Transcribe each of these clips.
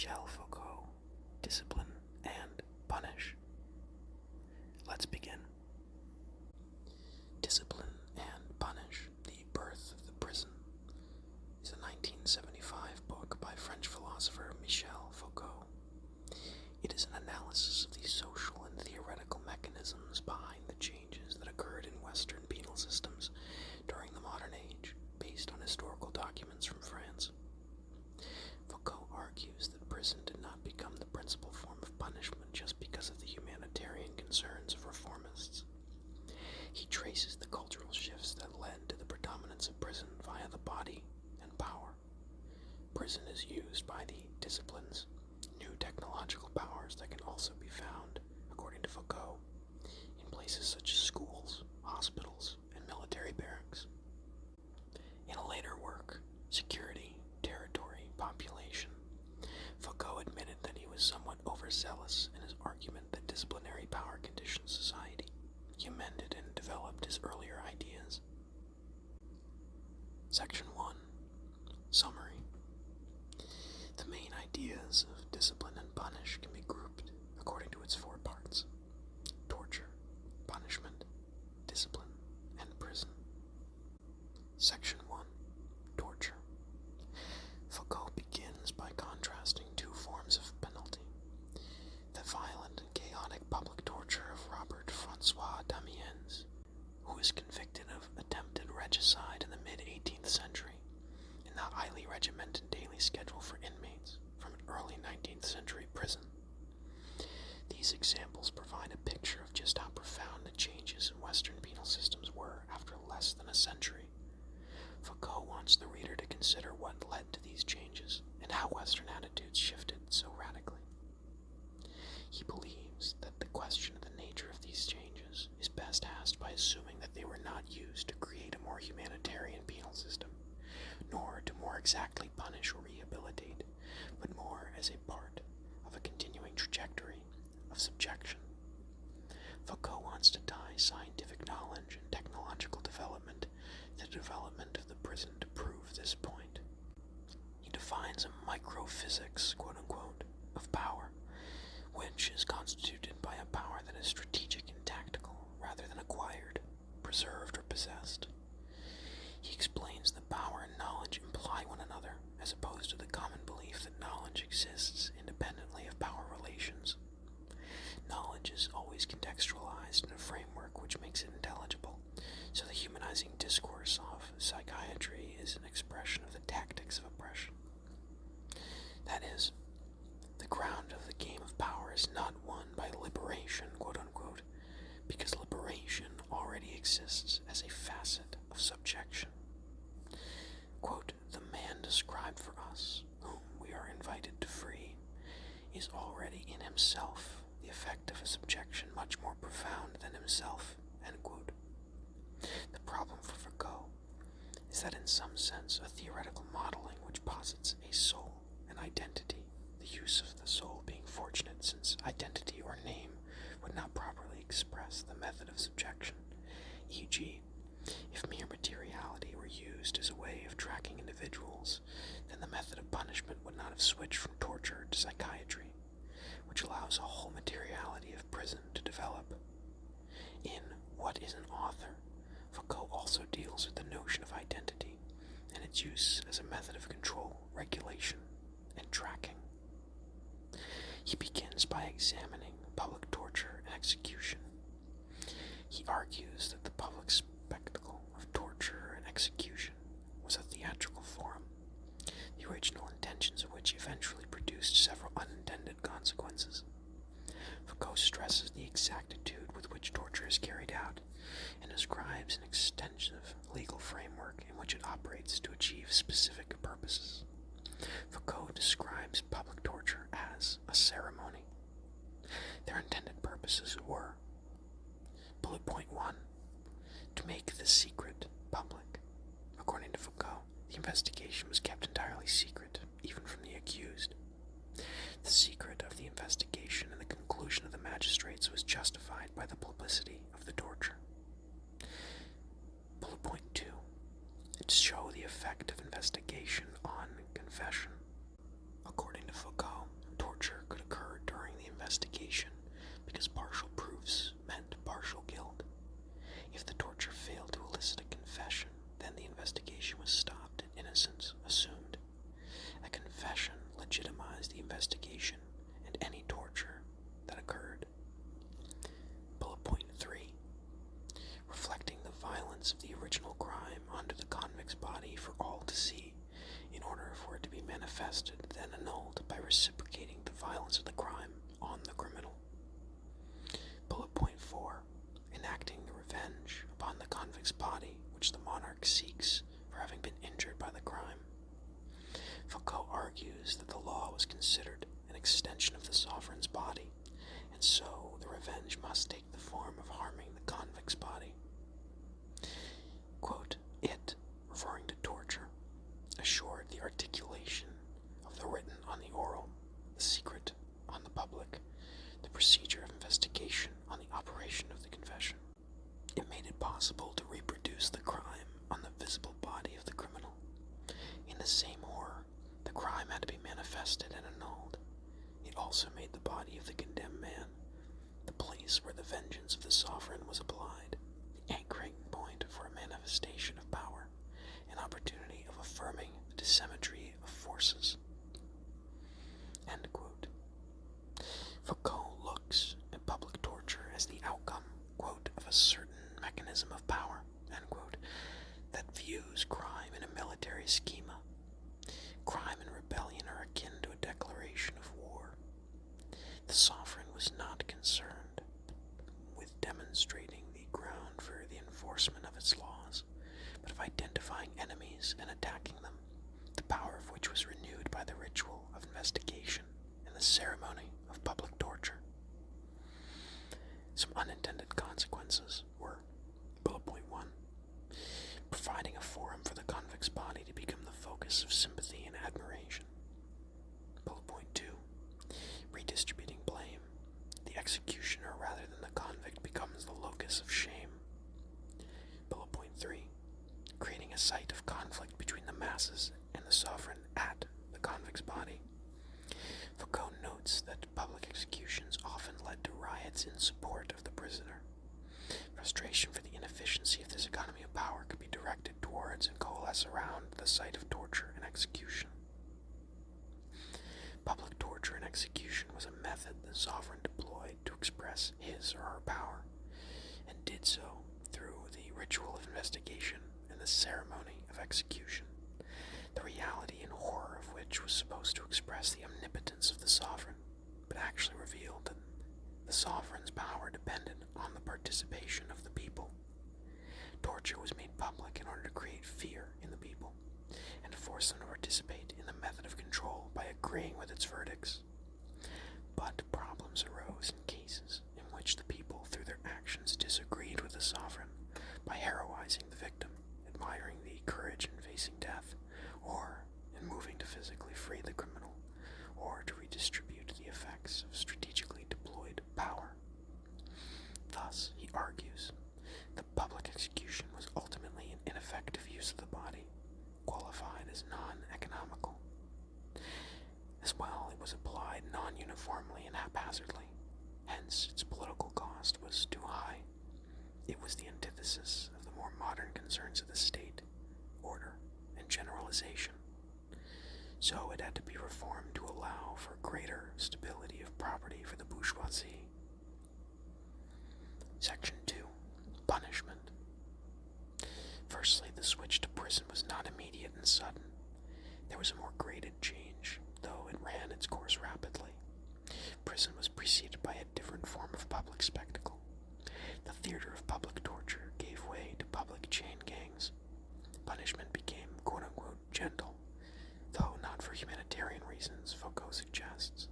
Michel Foucault, Discipline and Punish. Let's begin. Discipline and Punish, The Birth of the Prison, is a 1975 book by French philosopher Michel Foucault. It is an analysis of the social and theoretical mechanisms behind the changes that occurred in Western penal systems during the modern age, based on historical documents from France. Foucault argues that prison did not become the principal form of punishment just because of the humanitarian concerns of reformists. He traces the cultural shifts that led to the predominance of prison via the body and power. Prison is used by the disciplines, new technological powers that can also be found, according to Foucault, in places such as schools, hospitals, and military barracks. In a later work, Security, Territory, Population, Foucault admitted that he was somewhat overzealous in his argument that disciplinary power conditions society. He amended and developed his earlier ideas. Section 1. Summary. The main ideas of discipline and punish can be grouped according to its four parts: torture, punishment, discipline, and prison. Section 1. Torture. Foucault begins by contrasting two forms of penalty: the violent and chaotic public torture of Robert Francois Damiens, who was convicted of attempted regicide in the mid-18th century, and the highly regimented daily schedule for inmates from an early 19th century prison. These examples provide a picture of just how profound the changes in Western penal systems were after less than a century. Foucault wants the reader to consider what led to these changes and how Western attitudes shifted so radically. He believes that the question of the nature of these changes is best asked by assuming that they were not used to create a more humanitarian penal system, nor to more exactly punish or rehabilitate, but more as a part of a continuing trajectory of subjection. Foucault wants to tie scientific knowledge and technological development to the development of the prison to prove this point. He defines a microphysics, quote-unquote, of power, which is constituted by a power that is strategic and tactical rather than acquired, preserved, or possessed. He explains that power and knowledge imply one another, as opposed to the common belief that knowledge exists independently of power relations. Knowledge is always contextualized in a framework which makes it intelligible, so the humanizing discourse of psychiatry is an expression of the tactics of oppression. That is, the ground of the game of power is not won by liberation, quote-unquote, because liberation already exists as a facet of subjection. Quote, the man described for us, whom we are invited to free, is already in himself the effect of a subjection much more profound than himself, end quote. The problem for Foucault is that in some sense a theoretical modeling which posits a soul, an identity, the use of the soul being fortunate since identity or name would not properly express the method of subjection, e.g., if mere materiality were used as a way of tracking individuals, then the method of punishment would not have switched from torture to psychiatry, which allows a whole materiality of prison to develop. In What is an Author, Foucault also deals with the notion of identity and its use as a method of control, regulation, and tracking. He begins by examining public torture and execution. He argues that the public spectacle of torture and execution was a theatrical form, the original intentions of which eventually produced several unintended consequences. Foucault stresses the exactitude with which torture is carried out and describes an extensive legal framework in which it operates to achieve specific purposes. Foucault describes public torture as a ceremony. Their intended purposes were: bullet point 1, to make the secret public. According to Foucault, the investigation was kept entirely secret, even from the accused. The secret of the investigation and the conclusion of the magistrates was justified by the publicity of the torture. Bullet point 2, to show the effect of investigation on confession. According to Foucault, investigation because partial proofs meant partial guilt. If the torture failed to elicit a confession, then the investigation was stopped and innocence assumed. A confession legitimized the investigation and any torture that occurred. Bullet point 3. Reflecting the violence of the original crime onto the convict's body for all to see, in order for it to be manifested, then annulled by reciprocating the violence of the crime on the criminal. Bullet point 4. Enacting the revenge upon the convict's body which the monarch seeks for having been injured by the crime. Foucault argues that the law was considered an extension of the sovereign's body, and so the revenge must take the form of harming the convict's body. Quote, it, referring to torture, assured the articulation of the written on the oral, the secret on the public, the procedure of investigation on the operation of the confession. It made it possible to reproduce the crime on the visible body of the criminal. In the same horror, the crime had to be manifested and annulled. It also made the body of the condemned man the place where the vengeance of the sovereign was applied, the anchoring point for a manifestation of power, an opportunity of affirming the dissymmetry of forces. End quote. Foucault looks at public torture as the outcome, quote, of a certain mechanism of power, end quote, that views crime in a military schema. Crime and rebellion are akin to a declaration of war. The sovereign was not concerned with demonstrating the ground for the enforcement of its laws, but of identifying enemies and attacking them, the power of which was renewed by the ritual of investigation and the ceremony of public torture. Some unintended consequences were, bullet point 1, providing a forum for the convict's body to become the focus of sympathy and admiration. Bullet point 2, redistributing blame. The executioner rather than the convict becomes the locus of shame. Bullet point 3, creating a site of conflict between the masses and the sovereign at the convict's body. Foucault notes that public executions often led to riots in support of the prisoner. Frustration for the inefficiency of this economy of power could be directed towards and coalesce around the site of torture and execution. Public torture and execution was a method the sovereign deployed to express his or her power, and did so through the ritual of investigation and the ceremony of execution, the reality and horror of which was supposed to express the omnipotence of the sovereign, but actually revealed that the sovereign's power depended on the participation of the people. Torture was made public in order to create fear in the people, and to force them to participate in the method of control by agreeing with its verdicts. But problems arose in cases in which the people, through their actions, disagreed with the sovereign by heroizing the victim, admiring the courage in facing death, or in moving to physically free the criminal, or to redistribute the effects of strategically deployed power. Thus, he argues, the public execution was ultimately an ineffective use of the body, qualified as non-economical. As well, it was applied non-uniformly and haphazardly, hence its political cost was too high. It was the antithesis of the more modern concerns of the state, order, and generalization. So it had to be reformed to allow for greater stability of property for the bourgeoisie. Section 2. Punishment. Firstly, the switch to prison was not immediate and sudden. There was a more graded change, though it ran its course rapidly. Prison was preceded by a different form of public spectacle. The theater of public torture gave way to public chain gangs. Punishment became quote-unquote gentle, though not for humanitarian reasons, Foucault suggests.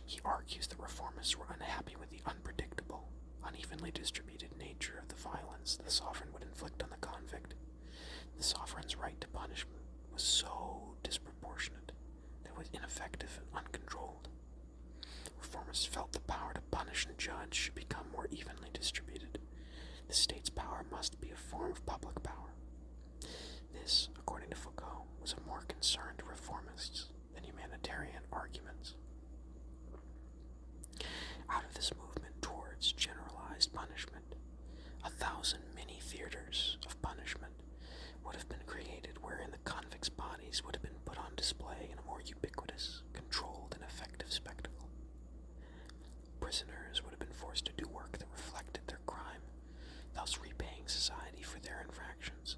He argues that reformists were unhappy with the unpredictable, unevenly distributed nature of the violence the sovereign would inflict on the convict. The sovereign's right to punishment was so disproportionate that it was ineffective and uncontrolled. Reformists felt the power to punish and judge should become more evenly distributed. The state's power must be a form of public power. This, according to Foucault, was of more concern to reformists than humanitarian arguments. towards generalized punishment. 1,000 mini-theaters of punishment would have been created wherein the convicts' bodies would have been put on display in a more ubiquitous, controlled, and effective spectacle. Prisoners would have been forced to do work that reflected their crime, thus repaying society for their infractions.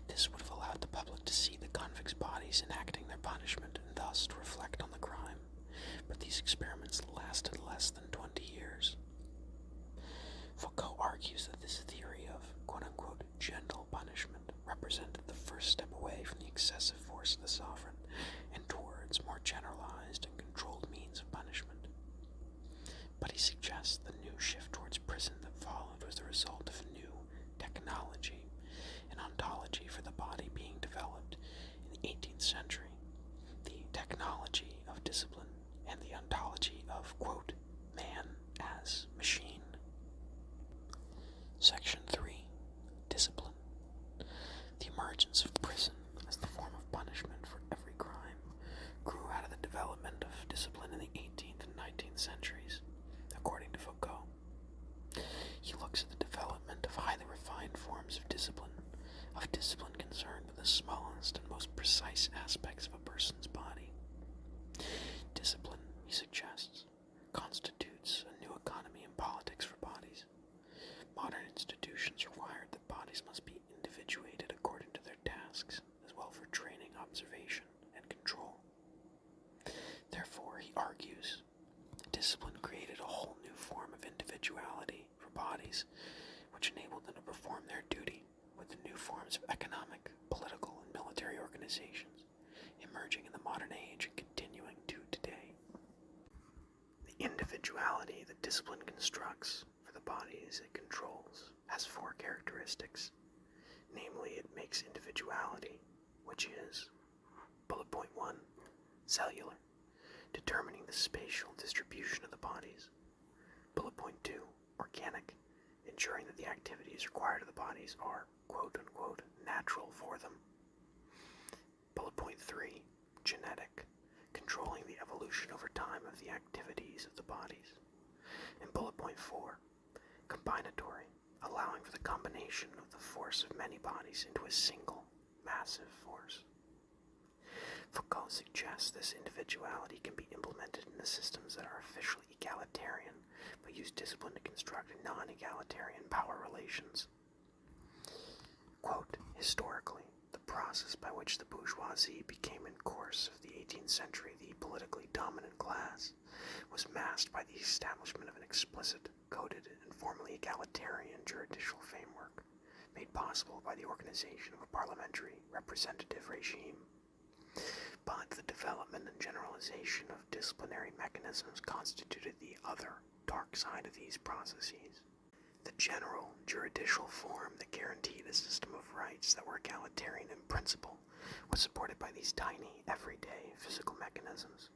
This would have allowed the public to see the convicts' bodies enacting their punishment and thus to reflect on the crime, but these experiments lasted less than 20 years. Foucault argues that this theory of quote-unquote gentle punishment represented the first step away from the excessive force of the sovereign and towards more generalized and controlled means of punishment. But he suggests the new shift towards prison that followed was the result of new technology, an ontology for the body being developed in the 18th century, the technology of discipline, and the ontology of, quote, man as machine. Section 3. Discipline. The emergence of prison as the form of punishment for every crime grew out of the development of discipline in the 18th and 19th centuries, according to Foucault. He looks at the development of highly refined forms of discipline concerned with the smallest and most precise aspects of a person's body. Discipline, he suggests, constitutes a new economy and politics for bodies. Modern institutions required that bodies must be individuated according to their tasks, as well for training, observation, and control. Therefore, he argues, discipline created a whole new form of individuality for bodies, which enabled them to perform their duty with the new forms of economic, political, and military organizations, emerging in the modern age and continuing to today. The individuality that discipline constructs for the bodies it controls has 4 characteristics. Namely, it makes individuality, which is, bullet point 1, cellular, determining the spatial distribution of the bodies. Bullet point 2, organic, ensuring that the activities required of the bodies are, quote-unquote, natural for them. Bullet point 3, genetic, controlling the evolution over time of the activities of the bodies. And bullet point 4, combinatory, allowing for the combination of the force of many bodies into a single, massive force. Foucault suggests this individuality can be implemented in the systems that are officially egalitarian, but use discipline to construct non-egalitarian power relations. Quote, historically, the process by which the bourgeoisie became in course of the 18th century the politically dominant class was masked by the establishment of an explicit, coded, and formally egalitarian judicial framework, made possible by the organization of a parliamentary representative regime. But the development and generalization of disciplinary mechanisms constituted the other dark side of these processes. The general juridical form that guaranteed a system of rights that were egalitarian in principle was supported by these tiny, everyday physical mechanisms.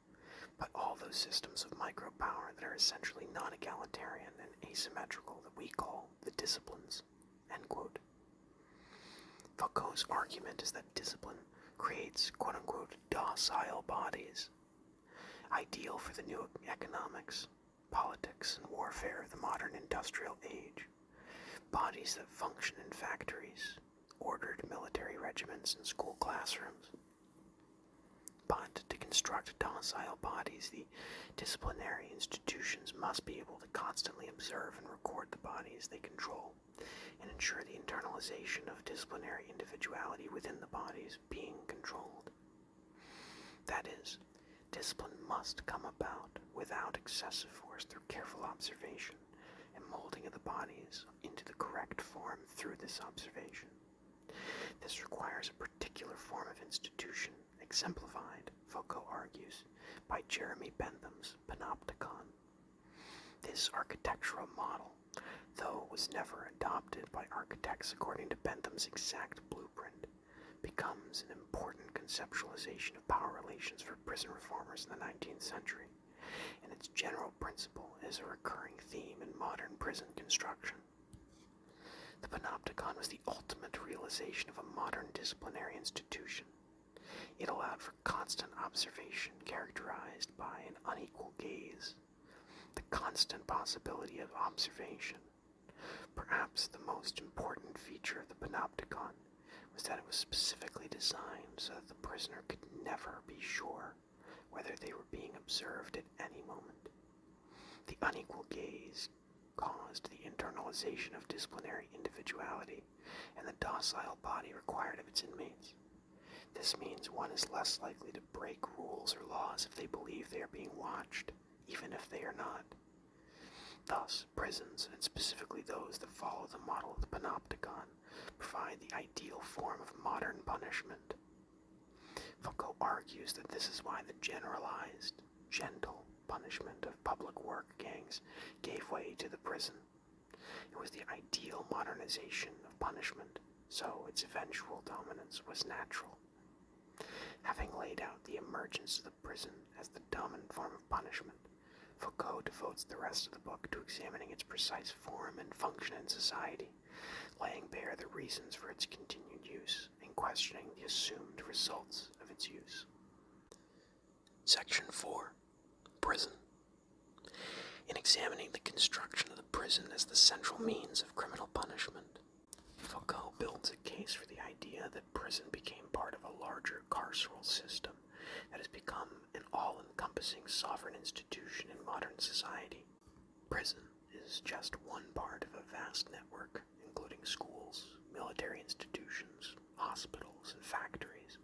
But all those systems of micropower that are essentially non-egalitarian and asymmetrical that we call the disciplines. End quote. Foucault's argument is that discipline creates quote-unquote docile bodies, ideal for the new economics, politics, and warfare of the modern industrial age. Bodies that function in factories, ordered military regiments, and school classrooms. But to construct docile bodies, the disciplinary institutions must be able to constantly observe and record the bodies they control, and ensure the internalization of disciplinary individuality within the bodies being controlled. That is, discipline must come about without excessive force through careful observation and molding of the bodies into the correct form through this observation. This requires a particular form of institution, exemplified, Foucault argues, by Jeremy Bentham's panopticon. This architectural model, though it was never adopted by architects according to Bentham's exact blueprint, becomes an important conceptualization of power relations for prison reformers in the 19th century, and its general principle is a recurring theme in modern prison construction. The panopticon was the ultimate realization of a modern disciplinary institution. It allowed for constant observation characterized by an unequal gaze. the constant possibility of observation. Perhaps the most important feature of the panopticon was that it was specifically designed so that the prisoner could never be sure whether they were being observed at any moment. The unequal gaze caused the internalization of disciplinary individuality and the docile body required of its inmates. This means one is less likely to break rules or laws if they believe they are being watched, even if they are not. Thus, prisons, and specifically those that follow the model of the panopticon, provide the ideal form of modern punishment. Foucault argues that this is why the generalized, gentle punishment of public work gangs gave way to the prison. It was the ideal modernization of punishment, so its eventual dominance was natural. Having laid out the emergence of the prison as the dominant form of punishment, Foucault devotes the rest of the book to examining its precise form and function in society, laying bare the reasons for its continued use and questioning the assumed results of its use. Section 4. Prison. In examining the construction of the prison as the central means of criminal punishment, Foucault builds a case for the idea that prison became part of a larger carceral system that has become an all-encompassing sovereign institution in modern society. Prison is just one part of a vast network, including schools, military institutions, hospitals, and factories,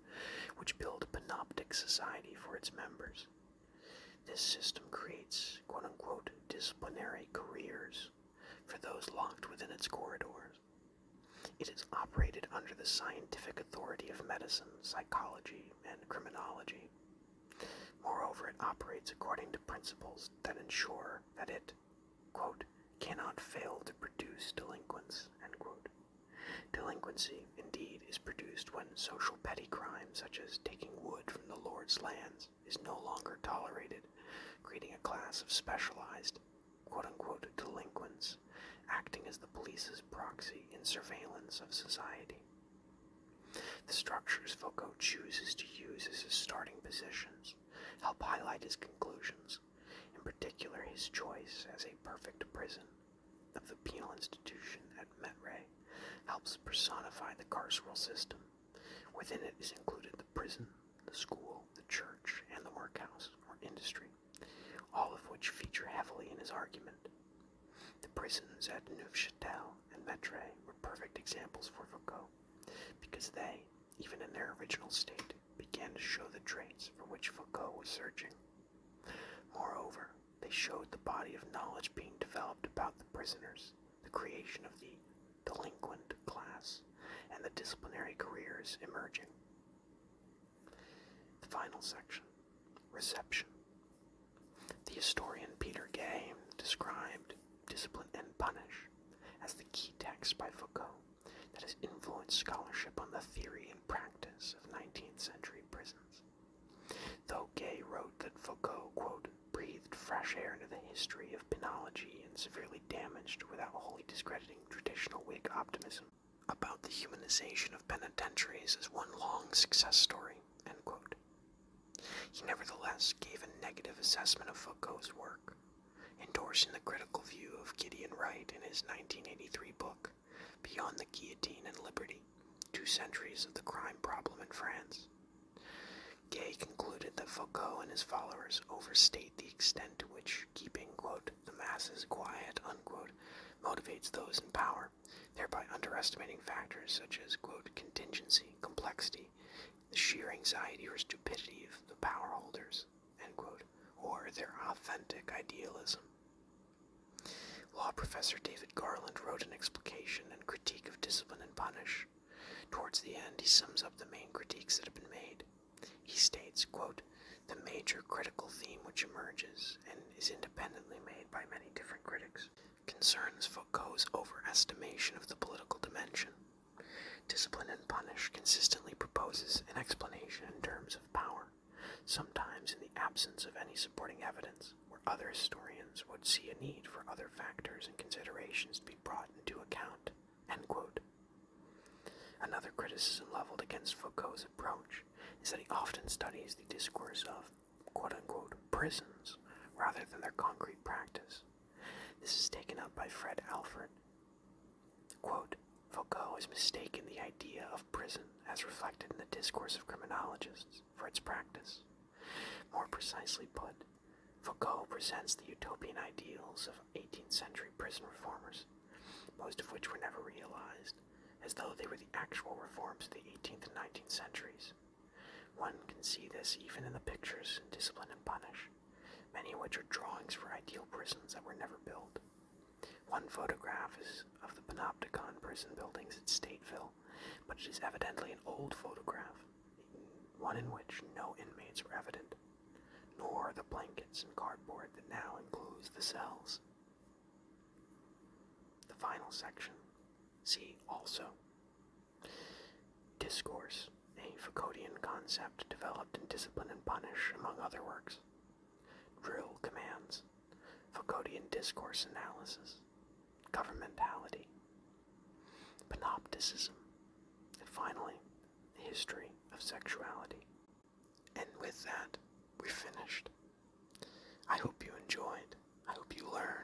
which build a panoptic society for its members. This system creates, quote-unquote, disciplinary careers for those locked within its corridors. It is operated under the scientific authority of medicine, psychology, and criminology. Moreover, it operates according to principles that ensure that it, quote, cannot fail to produce delinquents, end quote. Delinquency, indeed, is produced when social petty crimes, such as taking wood from the Lord's lands, is no longer tolerated, creating a class of specialized, quote-unquote, delinquents, acting as the police's proxy in surveillance of society. The structures Foucault chooses to use as his starting positions help highlight his conclusions, in particular his choice as a perfect prison of the penal institution at Mettray helps personify the carceral system. Within it is included the prison, the school, the church, and the workhouse, or industry, all of which feature heavily in his argument. The prisons at Neufchâtel and Mettray were perfect examples for Foucault, because they, even in their original state, began to show the traits for which Foucault was searching. Moreover, they showed the body of knowledge being developed about the prisoners, the creation of the delinquent class, and the disciplinary careers emerging. The final section, reception. The historian Peter Gay described Discipline and Punish as the key text by Foucault that has influenced scholarship on the theory and practice of 19th century prisons. Though Gay wrote that Foucault, quote, breathed fresh air into the history of penology and severely damaged, without wholly discrediting traditional Whig optimism, about the humanization of penitentiaries as one long success story, end quote. He nevertheless gave a negative assessment of Foucault's work, endorsing the critical view of Gideon Wright in his 1983 book, Beyond the Guillotine and Liberty, 2 Centuries of the Crime Problem in France. Gay concluded that Foucault and his followers overstate the extent to which keeping, quote, the masses quiet, unquote, motivates those in power, thereby underestimating factors such as, quote, contingency, complexity, the sheer anxiety or stupidity of the power holders, end quote, or their authentic idealism. Law professor David Garland wrote an explication and critique of Discipline and Punish. Towards the end, he sums up the main critiques that have been made. He states, quote, the major critical theme which emerges, and is independently made by many different critics, concerns Foucault's overestimation of the political dimension. Discipline and Punish consistently proposes an explanation in terms of power, sometimes in the absence of any supporting evidence, where other historians would see a need for other factors and considerations to be brought into account, end quote. Another criticism leveled against Foucault's approach is that he often studies the discourse of, quote-unquote, prisons, rather than their concrete practice. This is taken up by Fred Alford. Quote, Foucault has mistaken the idea of prison as reflected in the discourse of criminologists for its practice. More precisely put, Foucault presents the utopian ideals of 18th century prison reformers, most of which were never realized, as though they were the actual reforms of the 18th and 19th centuries. One can see this even in the pictures in Discipline and Punish, many of which are drawings for ideal prisons that were never built. One photograph is of the Panopticon prison buildings at Stateville, but it is evidently an old photograph, one in which no inmates were evident, nor the blankets and cardboard that now enclose the cells. The final section. See also. Discourse, a Foucauldian concept developed in Discipline and Punish, among other works. Drill commands, Foucauldian discourse analysis, governmentality, panopticism, and finally, the history of sexuality. And with that, we're finished. I hope you enjoyed. I hope you learned.